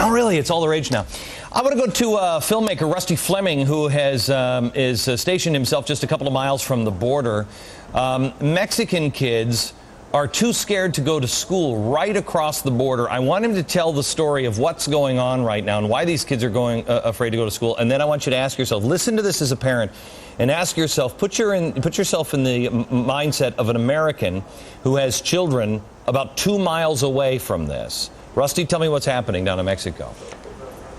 Oh, really? It's all the rage now. I want to go to filmmaker Rusty Fleming, who is stationed himself just a couple of miles from the border. Mexican kids are too scared to go to school right across the border. I want him to tell the story of what's going on right now and why these kids are afraid to go to school. And then I want you to ask yourself, listen to this as a parent, and ask yourself, put yourself in the mindset of an American who has children about 2 miles away from this. Rusty, tell me what's happening down in Mexico.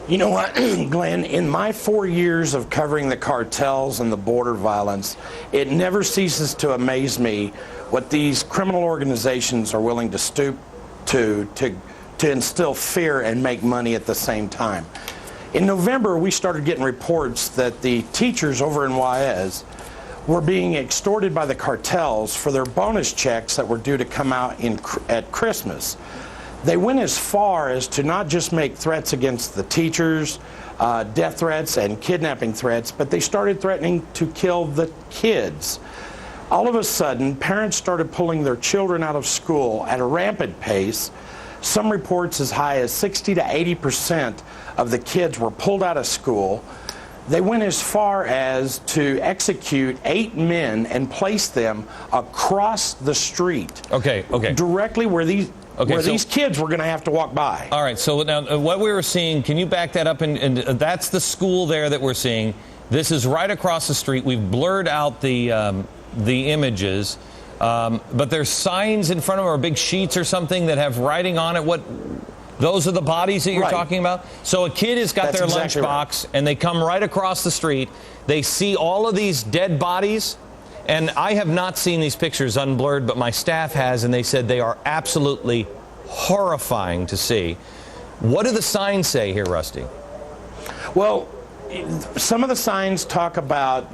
You know what, Glenn, in my 4 years of covering the cartels and the border violence, it never ceases to amaze me what these criminal organizations are willing to stoop to instill fear and make money at the same time. In November, we started getting reports that the teachers over in Juarez were being extorted by the cartels for their bonus checks that were due to come out at Christmas. They went as far as to not just make threats against the teachers, death threats and kidnapping threats, but they started threatening to kill the kids. All of a sudden, parents started pulling their children out of school at a rampant pace. Some reports as high as 60 to 80% of the kids were pulled out of school. They went as far as to execute 8 men and place them across the street. Okay. Directly where these kids were going to have to walk by. All right, so now what we were seeing, can you back that up? And that's the school there that we're seeing. This is right across the street. We've blurred out the images, but there's signs in front of them, or big sheets or something that have writing on it. Those are the bodies that you're talking about? So a kid has got their lunchbox, and they come right across the street. They see all of these dead bodies. And I have not seen these pictures unblurred, but my staff has, and they said they are absolutely horrifying to see. What do the signs say here, Rusty? Well, some of the signs talk about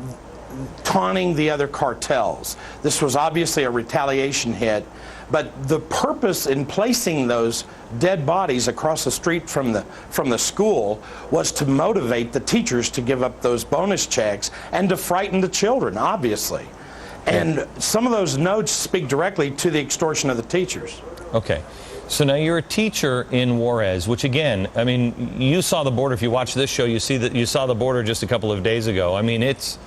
taunting the other cartels. This was obviously a retaliation hit, but the purpose in placing those dead bodies across the street from the school was to motivate the teachers to give up those bonus checks and to frighten the children, obviously. And some of those notes speak directly to the extortion of the teachers. Okay. So now you're a teacher in Juarez, which again, I mean, you saw the border. If you watch this show, you see that you saw the border just a couple of days ago. I mean, it's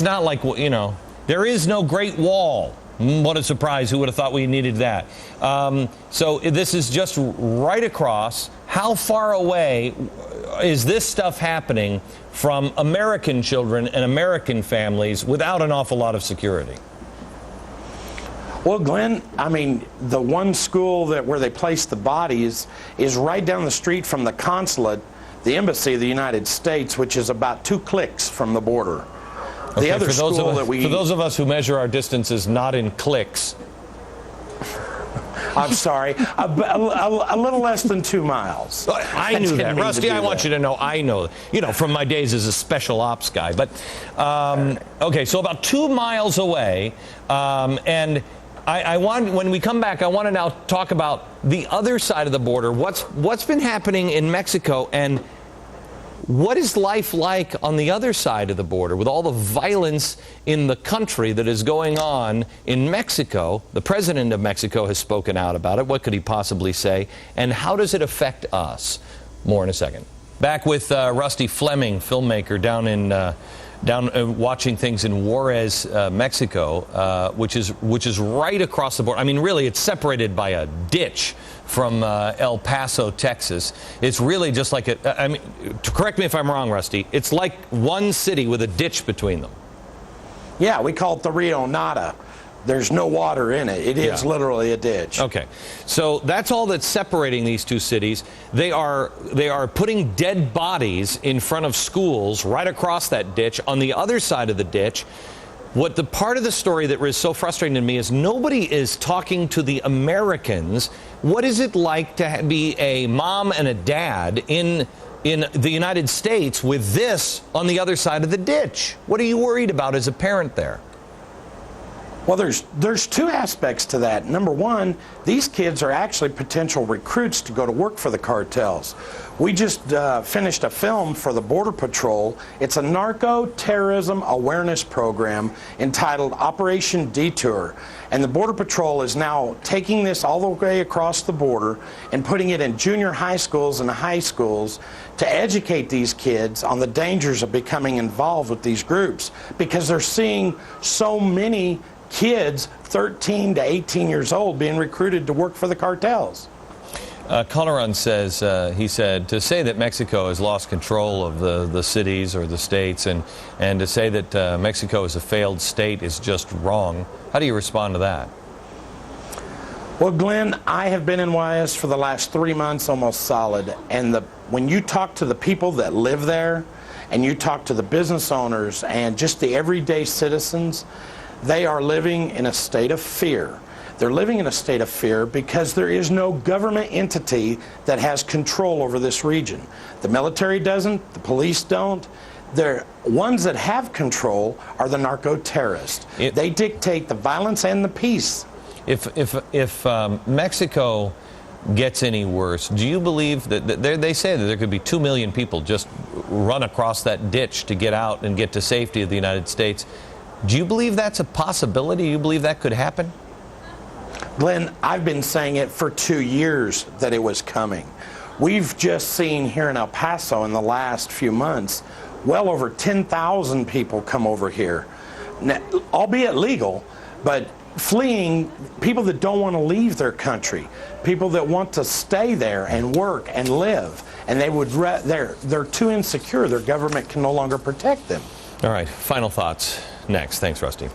not like, you know, there is no Great Wall. What a surprise. Who would have thought we needed that? So this is just right across. How far away is this stuff happening from American children and American families without an awful lot of security? Well, Glenn, I mean, the one school where they placed the bodies is right down the street from the consulate, the embassy of the United States, which is about 2 clicks from the border. Okay, the other for those of us who measure our distances not in clicks. I'm sorry, a little less than 2 miles. I knew that. Rusty, I want you to know I know, from my days as a special ops guy. But, okay, so about 2 miles away, and I want, when we come back, I want to now talk about the other side of the border. What's been happening in Mexico, and what is life like on the other side of the border with all the violence in the country that is going on in Mexico? The president of Mexico has spoken out about it. What could he possibly say? And how does it affect us? More in a second. Back with Rusty Fleming, filmmaker down watching things in Juarez, Mexico, which is right across the border. I mean, really, it's separated by a ditch from El Paso, Texas. It's really just like I mean, correct me if I'm wrong, Rusty. It's like one city with a ditch between them. Yeah, we call it the Rio Nada. There's no water in it. It is literally a ditch. Okay, so that's all that's separating these two cities. They are putting dead bodies in front of schools right across that ditch. On the other side of the ditch, what the part of the story that is so frustrating to me is nobody is talking to the Americans. What is it like to be a mom and a dad in the United States with this on the other side of the ditch? What are you worried about as a parent there? Well, there's two aspects to that. Number one, these kids are actually potential recruits to go to work for the cartels. We just finished a film for the Border Patrol. It's a narco-terrorism awareness program entitled Operation Detour. And the Border Patrol is now taking this all the way across the border and putting it in junior high schools and high schools to educate these kids on the dangers of becoming involved with these groups, because they're seeing so many kids 13 to 18 years old being recruited to work for the cartels. Calderon says, he said, to say that Mexico has lost control of the cities or the states and to say that Mexico is a failed state is just wrong. How do you respond to that? Well, Glenn, I have been in Juarez for the last 3 months almost solid, and when you talk to the people that live there and you talk to the business owners and just the everyday citizens, they are living in a state of fear. They're living in a state of fear because there is no government entity that has control over this region. The military doesn't, the police don't. The ones that have control are the narco-terrorists. They dictate the violence and the peace. If Mexico gets any worse, do you believe that they say that there could be 2 million people just run across that ditch to get out and get to safety of the United States? Do you believe that's a possibility? Do you believe that could happen? Glenn, I've been saying it for 2 years that it was coming. We've just seen here in El Paso in the last few months, well over 10,000 people come over here, now, albeit legal, but fleeing, people that don't want to leave their country, people that want to stay there and work and live, and they're too insecure. Their government can no longer protect them. All right, final thoughts next. Thanks, Rusty.